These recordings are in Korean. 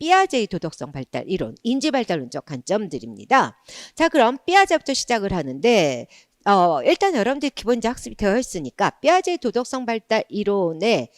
삐아제의 도덕성 발달 이론, 인지 발달론적 관점들입니다. 자, 그럼 삐아제부터 시작을 하는데 일단 여러분들이 기본적 학습이 되어 있으니까 삐아제의 도덕성 발달 이론의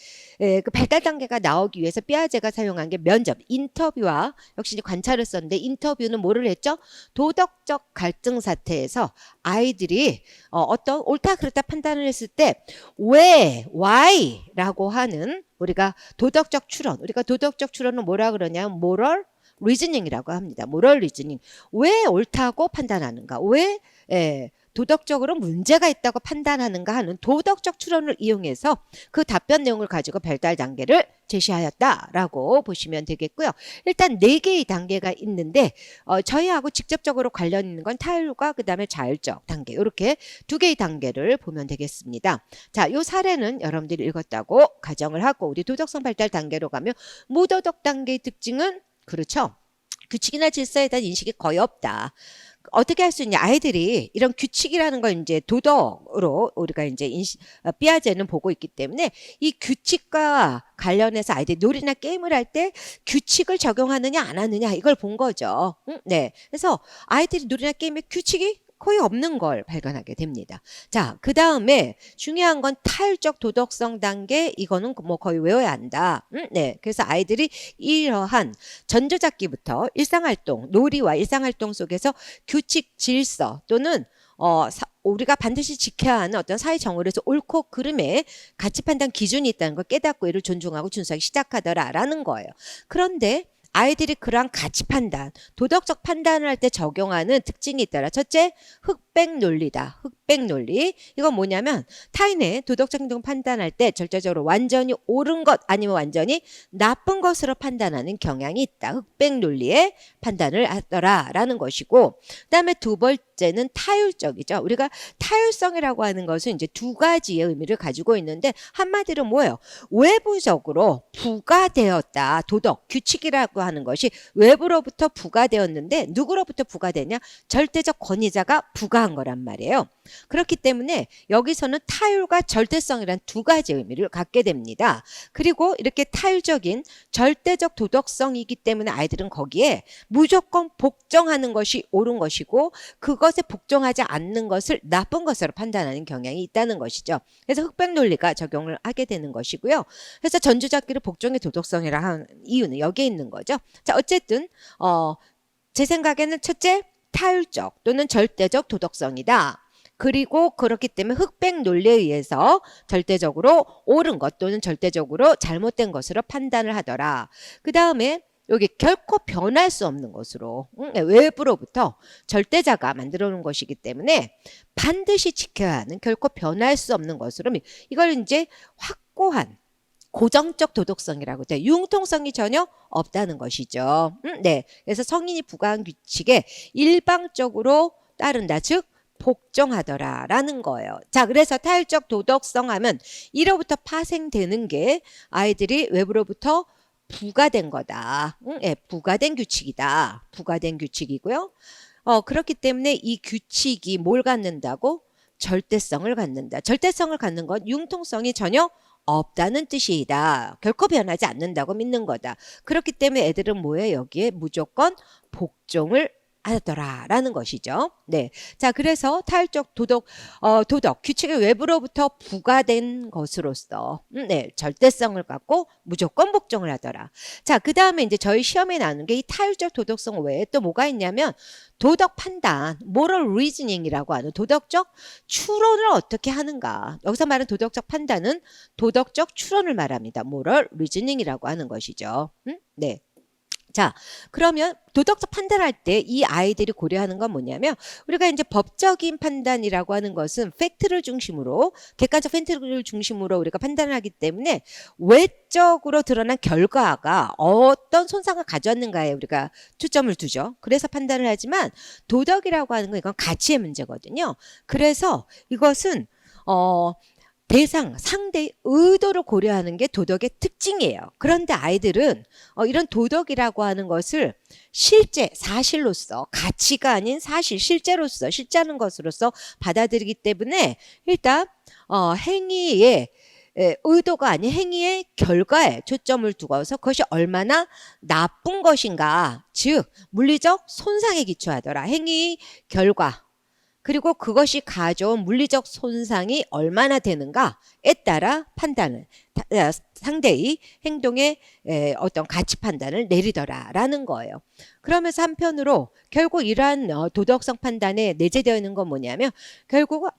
그 발달 단계가 나오기 위해서 삐아제가 사용한 게 면접, 인터뷰와 역시 이제 관찰을 썼는데 인터뷰는 뭐를 했죠? 도덕적 갈등 사태에서 아이들이 어떤 옳다 그렇다 판단을 했을 때 왜, why라고 하는 우리가 도덕적 추론, 우리가 도덕적 추론은 뭐라 그러냐면 moral reasoning이라고 합니다. moral reasoning. 왜 옳다고 판단하는가? 왜 도덕적으로 문제가 있다고 판단하는가 하는 도덕적 추론을 이용해서 그 답변 내용을 가지고 발달 단계를 제시하였다라고 보시면 되겠고요. 일단 4개의 단계가 있는데 저희하고 직접적으로 관련 있는 건 타율과 그 다음에 자율적 단계 이렇게 2개의 단계를 보면 되겠습니다. 자, 요 사례는 여러분들이 읽었다고 가정을 하고 우리 도덕성 발달 단계로 가면 무도덕 단계의 특징은 그렇죠. 규칙이나 질서에 대한 인식이 거의 없다. 어떻게 할 수 있냐? 아이들이 이런 규칙이라는 걸 이제 도덕으로 우리가 이제 삐아제는 보고 있기 때문에 이 규칙과 관련해서 아이들이 놀이나 게임을 할 때 규칙을 적용하느냐 안 하느냐 이걸 본 거죠. 네. 그래서 아이들이 놀이나 게임에 규칙이 거의 없는 걸 발견하게 됩니다. 자, 그 다음에 중요한 건 타율적 도덕성 단계 이거는 뭐 거의 외워야 한다. 네, 그래서 아이들이 이러한 전조잡기부터 일상활동, 놀이와 일상활동 속에서 규칙, 질서 또는 우리가 반드시 지켜야 하는 어떤 사회 정의로서 옳고 그름의 가치 판단 기준이 있다는 걸 깨닫고 이를 존중하고 준수하기 시작하더라라는 거예요. 그런데 아이들이 그러한 가치 판단, 도덕적 판단을 할 때 적용하는 특징이 있더라. 첫째, 흑백 논리다. 흑백 논리. 이건 뭐냐면 타인의 도덕적 행동 판단할 때 절대적으로 완전히 옳은 것 아니면 완전히 나쁜 것으로 판단하는 경향이 있다. 흑백 논리의 판단을 하더라라는 것이고, 그다음에 두 번째는 타율적이죠. 우리가 타율성이라고 하는 것은 이제 2가지의 의미를 가지고 있는데 한마디로 뭐예요? 외부적으로 부과되었다. 도덕, 규칙이라고 하는 것이 외부로부터 부과되었는데 누구로부터 부과되냐? 절대적 권위자가 부과한 거란 말이에요. 그렇기 때문에 여기서는 타율과 절대성이란 2가지 의미를 갖게 됩니다. 그리고 이렇게 타율적인 절대적 도덕성이기 때문에 아이들은 거기에 무조건 복종하는 것이 옳은 것이고 그것에 복종하지 않는 것을 나쁜 것으로 판단하는 경향이 있다는 것이죠. 그래서 흑백 논리가 적용을 하게 되는 것이고요. 그래서 전주잡기를 복종의 도덕성이라 하는 이유는 여기에 있는 거죠. 자, 어쨌든 제 생각에는 첫째, 타율적 또는 절대적 도덕성이다. 그리고 그렇기 때문에 흑백 논리에 의해서 절대적으로 옳은 것 또는 절대적으로 잘못된 것으로 판단을 하더라. 그 다음에 여기 결코 변할 수 없는 것으로 외부로부터 절대자가 만들어 놓은 것이기 때문에 반드시 지켜야 하는 결코 변할 수 없는 것으로 이걸 이제 확고한 고정적 도덕성이라고 해요. 융통성이 전혀 없다는 것이죠. 네. 그래서 성인이 부과한 규칙에 일방적으로 따른다. 즉 복종하더라라는 거예요. 자, 그래서 타율적 도덕성 하면 이로부터 파생되는 게 아이들이 외부로부터 부과된 거다. 네, 부과된 규칙이다. 부과된 규칙이고요. 그렇기 때문에 이 규칙이 뭘 갖는다고? 절대성을 갖는다. 절대성을 갖는 건 융통성이 전혀 없다는 뜻이다. 결코 변하지 않는다고 믿는 거다. 그렇기 때문에 애들은 뭐예요? 여기에 무조건 복종을 하더라라는 것이죠. 네. 자, 그래서 타율적 도덕, 규칙의 외부로부터 부과된 것으로서, 네, 절대성을 갖고 무조건 복종을 하더라. 자, 그 다음에 이제 저희 시험에 나오는 게 이 타율적 도덕성 외에 또 뭐가 있냐면 도덕 판단, moral reasoning이라고 하는 도덕적 추론을 어떻게 하는가. 여기서 말하는 도덕적 판단은 도덕적 추론을 말합니다. moral reasoning이라고 하는 것이죠. 네. 자, 그러면 도덕적 판단할 때 이 아이들이 고려하는 건 뭐냐면 우리가 이제 법적인 판단이라고 하는 것은 팩트를 중심으로 객관적 팩트를 중심으로 우리가 판단을 하기 때문에 외적으로 드러난 결과가 어떤 손상을 가져왔는가에 우리가 초점을 두죠. 그래서 판단을 하지만 도덕이라고 하는 건 이건 가치의 문제거든요. 그래서 이것은 대상, 상대의 의도를 고려하는 게 도덕의 특징이에요. 그런데 아이들은 이런 도덕이라고 하는 것을 실제, 사실로서, 가치가 아닌 사실, 실제로서, 실제하는 것으로서 받아들이기 때문에 일단 행위에 의도가 아닌 행위의 결과에 초점을 두고서 그것이 얼마나 나쁜 것인가, 즉 물리적 손상에 기초하더라. 행위 결과 그리고 그것이 가져온 물리적 손상이 얼마나 되는가에 따라 판단을 상대의 행동의 어떤 가치 판단을 내리더라라는 거예요. 그러면서 한편으로 결국 이러한 도덕성 판단에 내재되어 있는 건 뭐냐면 결국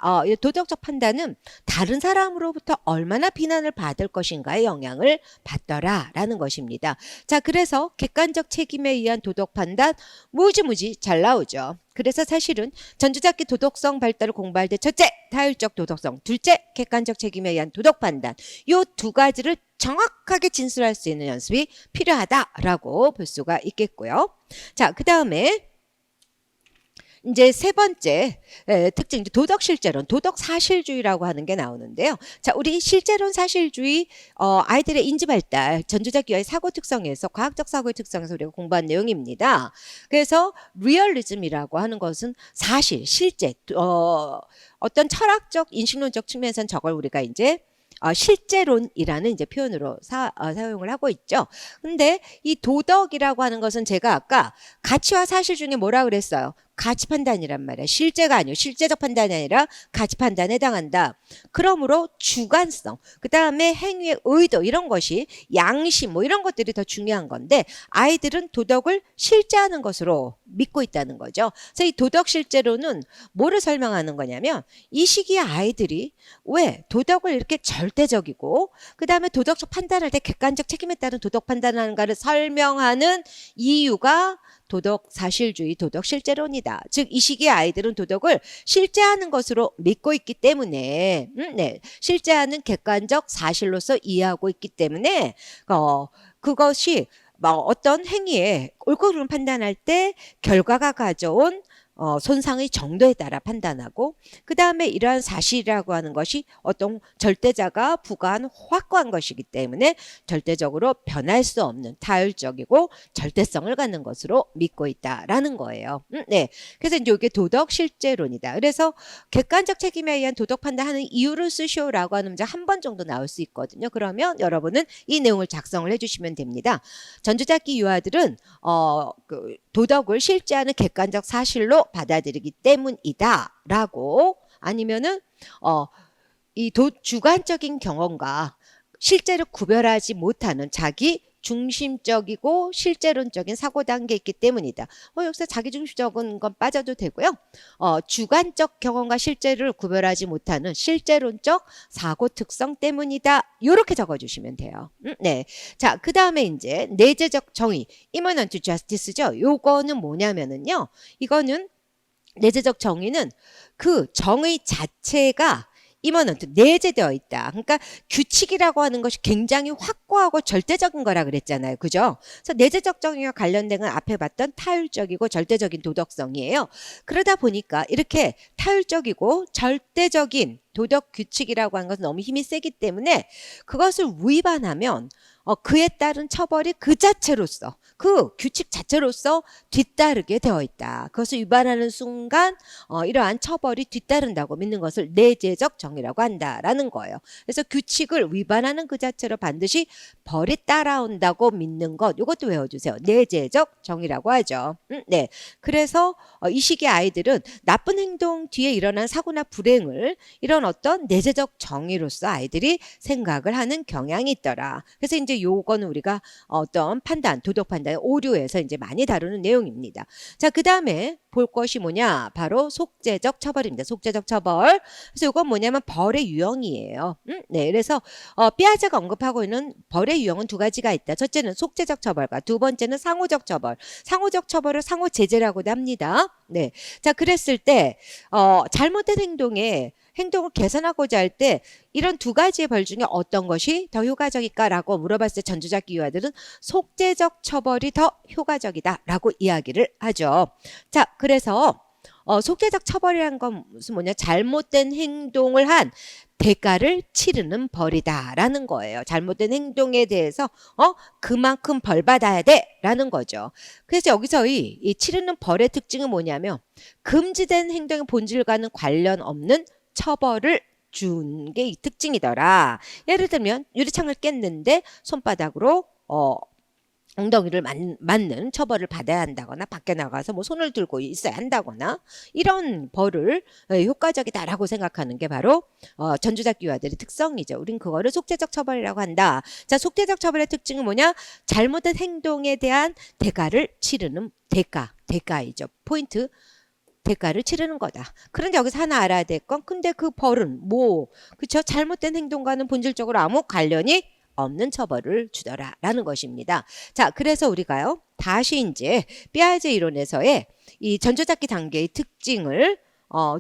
도덕적 판단은 다른 사람으로부터 얼마나 비난을 받을 것인가에 영향을 받더라라는 것입니다. 자, 그래서 객관적 책임에 의한 도덕 판단 무지무지 잘 나오죠. 그래서 사실은 전주잡기 도덕성 발달을 공부할 때 첫째, 타율적 도덕성, 둘째, 객관적 책임에 의한 도덕 판단 요 두 가지를 정확하게 진술할 수 있는 연습이 필요하다라고 볼 수가 있겠고요. 자, 그 다음에 이제 세 번째 특징, 도덕 실제론, 도덕 사실주의라고 하는 게 나오는데요. 자, 우리 실제론 사실주의 아이들의 인지 발달, 전주잡기와의 사고 특성에서 과학적 사고의 특성에서 우리가 공부한 내용입니다. 그래서 리얼리즘이라고 하는 것은 사실, 실제, 어떤 철학적, 인식론적 측면에서는 저걸 우리가 이제 실제론이라는 이제 표현으로 사용을 하고 있죠. 근데 이 도덕이라고 하는 것은 제가 아까 가치와 사실 중에 뭐라 그랬어요? 가치 판단이란 말이야. 실제가 아니고 실제적 판단이 아니라 가치 판단에 해당한다. 그러므로 주관성, 그 다음에 행위의 의도 이런 것이 양심 뭐 이런 것들이 더 중요한 건데 아이들은 도덕을 실제하는 것으로 믿고 있다는 거죠. 그래서 이 도덕 실제로는 뭐를 설명하는 거냐면 이 시기에 아이들이 왜 도덕을 이렇게 절대적이고 그 다음에 도덕적 판단할 때 객관적 책임에 따른 도덕 판단을 하는가를 설명하는 이유가 도덕 사실주의, 도덕 실제론이다. 즉 이 시기의 아이들은 도덕을 실제하는 것으로 믿고 있기 때문에 실제하는 객관적 사실로서 이해하고 있기 때문에 그것이 어떤 행위에 옳고 그름을 판단할 때 결과가 가져온 손상의 정도에 따라 판단하고 그 다음에 이러한 사실이라고 하는 것이 어떤 절대자가 부과한 확고한 것이기 때문에 절대적으로 변할 수 없는 타율적이고 절대성을 갖는 것으로 믿고 있다라는 거예요. 네, 그래서 이제 이게 도덕 실제론이다. 그래서 객관적 책임에 의한 도덕 판단하는 이유를 쓰시오라고 하는 문제 한 번 정도 나올 수 있거든요. 그러면 여러분은 이 내용을 작성을 해주시면 됩니다. 전주잡기 유아들은 도덕을 실제하는 객관적 사실로 받아들이기 때문이다라고 아니면은 이 주관적인 경험과 실제로 구별하지 못하는 자기 중심적이고 실제론적인 사고 단계에 있기 때문이다. 여기서 자기 중심적인 건 빠져도 되고요. 주관적 경험과 실제를 구별하지 못하는 실제론적 사고 특성 때문이다. 이렇게 적어주시면 돼요. 네. 자, 그 다음에 이제 내재적 정의, immanent justice죠. 요거는 뭐냐면은요. 이거는 내재적 정의는 그 정의 자체가 임원한테 내재되어 있다. 그러니까 규칙이라고 하는 것이 굉장히 확고하고 절대적인 거라 그랬잖아요. 그죠? 그래서 내재적 정의와 관련된 건 앞에 봤던 타율적이고 절대적인 도덕성이에요. 그러다 보니까 이렇게 타율적이고 절대적인 도덕 규칙이라고 하는 것은 너무 힘이 세기 때문에 그것을 위반하면 그에 따른 처벌이 그 자체로서 그 규칙 자체로서 뒤따르게 되어 있다. 그것을 위반하는 순간 이러한 처벌이 뒤따른다고 믿는 것을 내재적 정의라고 한다라는 거예요. 그래서 규칙을 위반하는 그 자체로 반드시 벌이 따라온다고 믿는 것 이것도 외워주세요. 내재적 정의라고 하죠. 네. 그래서 이 시기의 아이들은 나쁜 행동 뒤에 일어난 사고나 불행을 이런 어떤 내재적 정의로서 아이들이 생각을 하는 경향이 있더라. 그래서 이제 요거는 우리가 어떤 판단, 도덕 판단, 오류에서 이제 많이 다루는 내용입니다. 자, 그 다음에 볼 것이 뭐냐? 바로 속죄적 처벌입니다. 속죄적 처벌. 그래서 이건 뭐냐면 벌의 유형이에요. 네, 그래서 삐아제가 언급하고 있는 벌의 유형은 두 가지가 있다. 첫째는 속죄적 처벌과 두 번째는 상호적 처벌. 상호적 처벌을 상호 제재라고도 합니다. 네, 자, 그랬을 때 잘못된 행동을 개선하고자 할 때 이런 두 가지의 벌 중에 어떤 것이 더 효과적일까라고 물어봤을 때 전주잡기 유아들은 속죄적 처벌이 더 효과적이다라고 이야기를 하죠. 자, 그래서 속죄적 처벌이란 건 무슨 뭐냐? 잘못된 행동을 한 대가를 치르는 벌이다라는 거예요. 잘못된 행동에 대해서 그만큼 벌 받아야 돼라는 거죠. 그래서 여기서 이 치르는 벌의 특징은 뭐냐면 금지된 행동의 본질과는 관련 없는 처벌을 준 게 이 특징이더라. 예를 들면 유리창을 깼는데 손바닥으로 엉덩이를 맞는 처벌을 받아야 한다거나 밖에 나가서 뭐 손을 들고 있어야 한다거나 이런 벌을 효과적이다라고 생각하는 게 바로 전조작기 유아들의 특성이죠. 우린 그거를 속죄적 처벌이라고 한다. 자, 속죄적 처벌의 특징은 뭐냐? 잘못된 행동에 대한 대가를 치르는 대가이죠. 포인트. 대가를 치르는 거다. 그런데 여기서 하나 알아야 될 건 근데 그 벌은 그쵸? 잘못된 행동과는 본질적으로 아무 관련이 없는 처벌을 주더라라는 것입니다. 자, 그래서 우리가요. 다시 이제 피아제 이론에서의 이 전조작기 단계의 특징을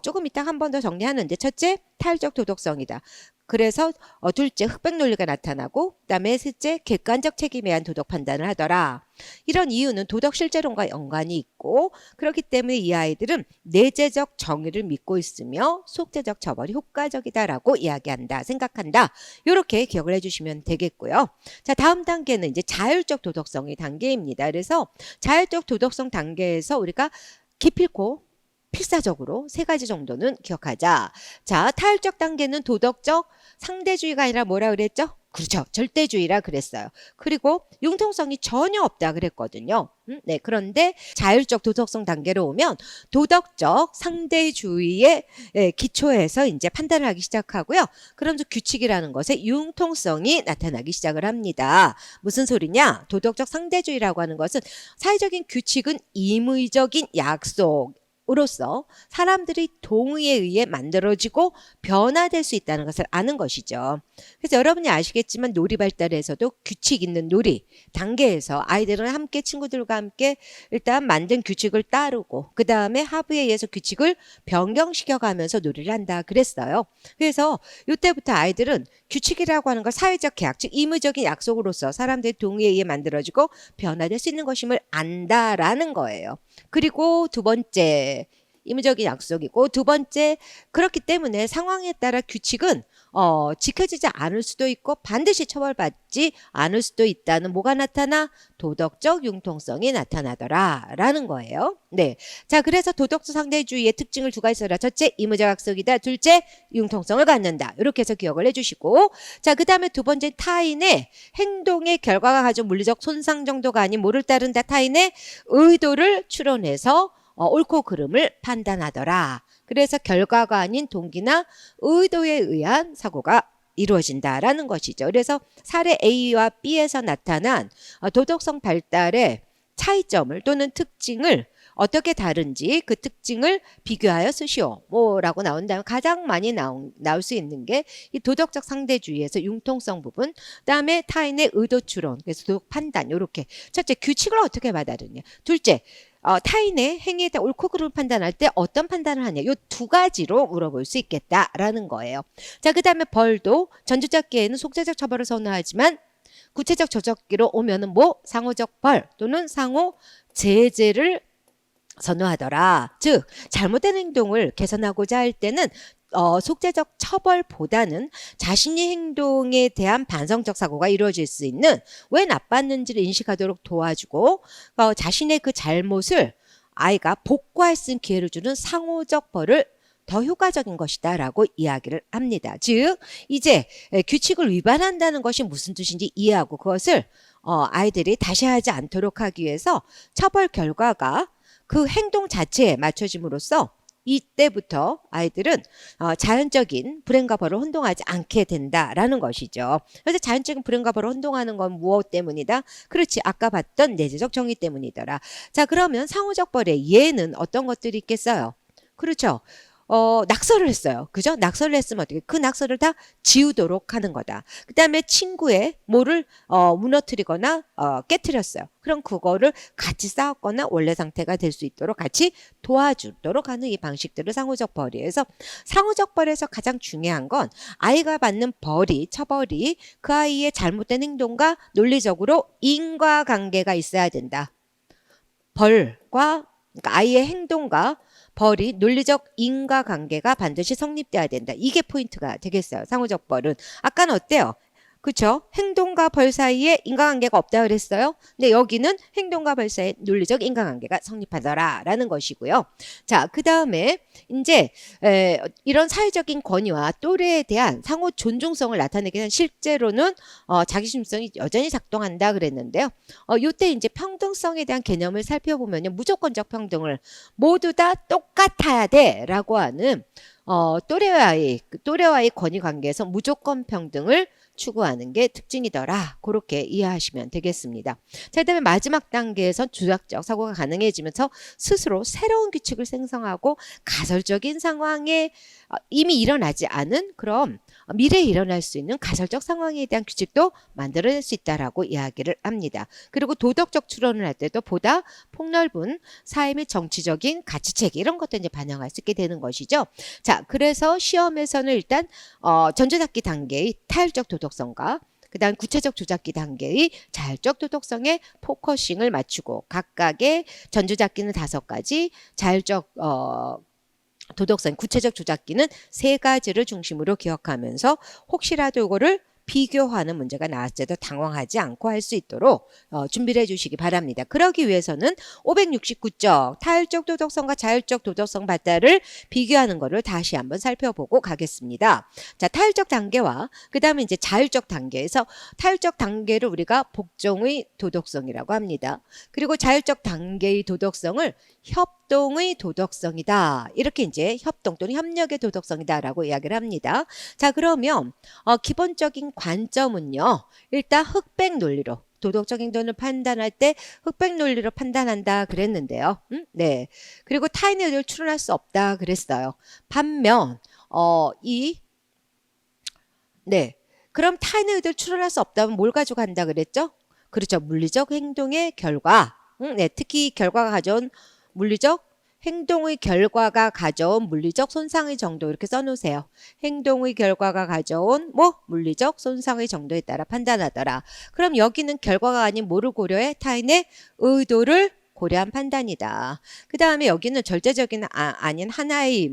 조금 이따 한 번 더 정리하는데 첫째, 타율적 도덕성이다. 그래서 둘째, 흑백 논리가 나타나고 그다음에 셋째, 객관적 책임에 의한 도덕 판단을 하더라. 이런 이유는 도덕 실제론과 연관이 있고 그렇기 때문에 이 아이들은 내재적 정의를 믿고 있으며 속죄적 처벌이 효과적이다라고 이야기한다, 생각한다. 이렇게 기억을 해주시면 되겠고요. 자, 다음 단계는 이제 자율적 도덕성의 단계입니다. 그래서 자율적 도덕성 단계에서 우리가 기필코 필사적으로 세 가지 정도는 기억하자. 자, 타율적 단계는 도덕적 상대주의가 아니라 뭐라 그랬죠? 그렇죠. 절대주의라 그랬어요. 그리고 융통성이 전혀 없다 그랬거든요. 네, 그런데 자율적 도덕성 단계로 오면 도덕적 상대주의의 기초에서 이제 판단을 하기 시작하고요. 그러면서 규칙이라는 것에 융통성이 나타나기 시작을 합니다. 무슨 소리냐? 도덕적 상대주의라고 하는 것은 사회적인 규칙은 임의적인 약속 으로서 사람들이 동의에 의해 만들어지고 변화될 수 있다는 것을 아는 것이죠. 그래서 여러분이 아시겠지만 놀이 발달에서도 규칙 있는 놀이 단계에서 아이들은 함께 친구들과 함께 일단 만든 규칙을 따르고 그 다음에 합의에 의해서 규칙을 변경시켜가면서 놀이를 한다 그랬어요. 그래서 이때부터 아이들은 규칙이라고 하는 걸 사회적 계약, 즉 임의적인 약속으로서 사람들의 동의에 의해 만들어지고 변화될 수 있는 것임을 안다라는 거예요. 그리고 두 번째, 임의적인 약속이고 두 번째, 그렇기 때문에 상황에 따라 규칙은 지켜지지 않을 수도 있고 반드시 처벌받지 않을 수도 있다는 뭐가 나타나? 도덕적 융통성이 나타나더라 라는 거예요. 네, 자, 그래서 도덕적 상대주의의 특징을 두 가지 써라. 첫째, 임의적 약속이다. 둘째, 융통성을 갖는다. 이렇게 해서 기억을 해주시고, 자, 그 다음에 두 번째, 타인의 행동의 결과가 가진 물리적 손상 정도가 아닌 뭐를 따른다? 타인의 의도를 추론해서 옳고 그름을 판단하더라. 그래서 결과가 아닌 동기나 의도에 의한 사고가 이루어진다라는 것이죠. 그래서 사례 A와 B에서 나타난 도덕성 발달의 차이점을 또는 특징을 어떻게 다른지 그 특징을 비교하여 쓰시오. 뭐라고 나온다면 가장 많이 나올 수 있는 게 이 도덕적 상대주의에서 융통성 부분, 그다음에 타인의 의도 추론, 그래서 도덕 판단 이렇게. 첫째, 규칙을 어떻게 받아들이냐. 둘째, 타인의 행위에 대해 옳고 그름을 판단할 때 어떤 판단을 하냐. 이 두 가지로 물어볼 수 있겠다라는 거예요. 자, 그 다음에 벌도 전조작기에는 속죄적 처벌을 선호하지만 구체적 조적기로 오면은 상호적 벌 또는 상호 제재를 선호하더라. 즉 잘못된 행동을 개선하고자 할 때는 속죄적 처벌보다는 자신의 행동에 대한 반성적 사고가 이루어질 수 있는 왜 나빴는지를 인식하도록 도와주고 자신의 그 잘못을 아이가 복구할 수 있는 기회를 주는 상호적 벌을 더 효과적인 것이다 라고 이야기를 합니다. 즉 이제 규칙을 위반한다는 것이 무슨 뜻인지 이해하고 그것을 아이들이 다시 하지 않도록 하기 위해서 처벌 결과가 그 행동 자체에 맞춰짐으로써 이때부터 아이들은 자연적인 불행과 벌을 혼동하지 않게 된다라는 것이죠. 그래서 자연적인 불행과 벌을 혼동하는 건 무엇 때문이다? 그렇지, 아까 봤던 내재적 정의 때문이더라. 자, 그러면 상호적 벌의 예는 어떤 것들이 있겠어요? 그렇죠. 낙서를 했어요. 그죠? 낙서를 했으면 어떻게? 그 낙서를 다 지우도록 하는 거다. 그 다음에 친구의 뭐를 무너뜨리거나 깨뜨렸어요. 그럼 그거를 같이 싸웠거나 원래 상태가 될 수 있도록 같이 도와주도록 하는 이 방식들을 상호적 벌이에서, 상호적 벌에서 가장 중요한 건 아이가 받는 처벌이 그 아이의 잘못된 행동과 논리적으로 인과관계가 있어야 된다. 그러니까 아이의 행동과 벌이 논리적 인과관계가 반드시 성립돼야 된다. 이게 포인트가 되겠어요. 상호적 벌은. 아까는 어때요? 그쵸? 행동과 벌 사이에 인과관계가 없다 그랬어요. 근데 여기는 행동과 벌 사이에 논리적 인과관계가 성립하더라라는 것이고요. 자, 그 다음에 이제 이런 사회적인 권위와 또래에 대한 상호 존중성을 나타내기 위한 실제로는 자기중심성이 여전히 작동한다 그랬는데요. 요때 이제 평등성에 대한 개념을 살펴보면요. 무조건적 평등을 모두 다 똑같아야 돼라고 하는 또래와의 권위 관계에서 무조건 평등을 추구하는 게 특징이더라. 그렇게 이해하시면 되겠습니다. 자, 그다음에 마지막 단계에서 주작적 사고가 가능해지면서 스스로 새로운 규칙을 생성하고 가설적인 상황에 이미 일어나지 않은 그런 미래에 일어날 수 있는 가설적 상황에 대한 규칙도 만들어낼 수 있다라고 이야기를 합니다. 그리고 도덕적 추론을 할 때도 보다 폭넓은 사회 및 정치적인 가치체계 이런 것도 이제 반영할 수 있게 되는 것이죠. 자, 그래서 시험에서는 일단 전조잡기 단계의 타율적 도덕성과 그다음 구체적 조작기 단계의 자율적 도덕성에 포커싱을 맞추고 각각의 전조잡기는 5가지, 자율적 도덕성, 구체적 조작기는 3가지를 중심으로 기억하면서 혹시라도 이거를 비교하는 문제가 나왔을 때도 당황하지 않고 할 수 있도록 준비를 해주시기 바랍니다. 그러기 위해서는 569쪽 타율적 도덕성과 자율적 도덕성 발달을 비교하는 것을 다시 한번 살펴보고 가겠습니다. 자, 타율적 단계와 그 다음에 이제 자율적 단계에서 타율적 단계를 우리가 복종의 도덕성이라고 합니다. 그리고 자율적 단계의 도덕성을 협동의 도덕성이다. 이렇게 이제 협동 또는 협력의 도덕성이다라고 이야기를 합니다. 자, 그러면 기본적인 관점은요. 일단 흑백 논리로 도덕적 행동을 판단할 때 흑백 논리로 판단한다 그랬는데요. 네. 그리고 타인의 의도를 추론할 수 없다 그랬어요. 반면 네. 그럼 타인의 의도를 추론할 수 없다면 뭘 가지고 간다 그랬죠? 그렇죠. 물리적 행동의 결과. 네. 특히 결과가 가져온 물리적 행동의 결과가 가져온 물리적 손상의 정도 이렇게 써놓으세요. 행동의 결과가 가져온 물리적 손상의 정도에 따라 판단하더라. 그럼 여기는 결과가 아닌 뭐를 고려해? 타인의 의도를 고려한 판단이다. 그 다음에 여기는 절대적인 아닌 하나의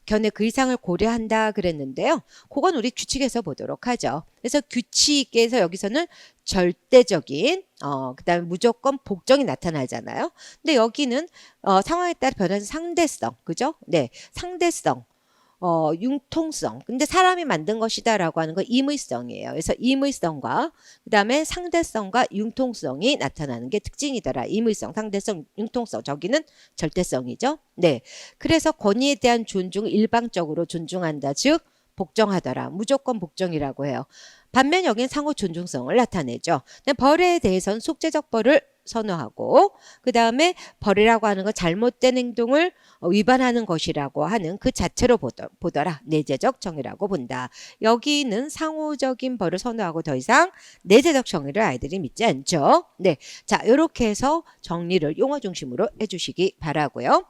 견해 그 이상을 고려한다 그랬는데요. 그건 우리 규칙에서 보도록 하죠. 그래서 규칙에서 여기서는 절대적인 그 다음에 무조건 복종이 나타나잖아요. 근데 여기는 상황에 따라 변하는 상대성, 그죠? 네, 상대성. 융통성. 근데 사람이 만든 것이다라고 하는 건 임의성이에요. 그래서 임의성과 그다음에 상대성과 융통성이 나타나는 게 특징이더라. 임의성, 상대성, 융통성. 저기는 절대성이죠. 네. 그래서 권위에 대한 존중을 일방적으로 존중한다. 즉 복종하더라. 무조건 복종이라고 해요. 반면 여기는 상호 존중성을 나타내죠. 벌에 대해서는 속죄적 벌을 선호하고 그 다음에 벌이라고 하는 건 잘못된 행동을 위반하는 것이라고 하는 그 자체로 보더라. 내재적 정의라고 본다. 여기는 상호적인 벌을 선호하고 더 이상 내재적 정의를 아이들이 믿지 않죠. 네, 자 이렇게 해서 정리를 용어 중심으로 해주시기 바라고요.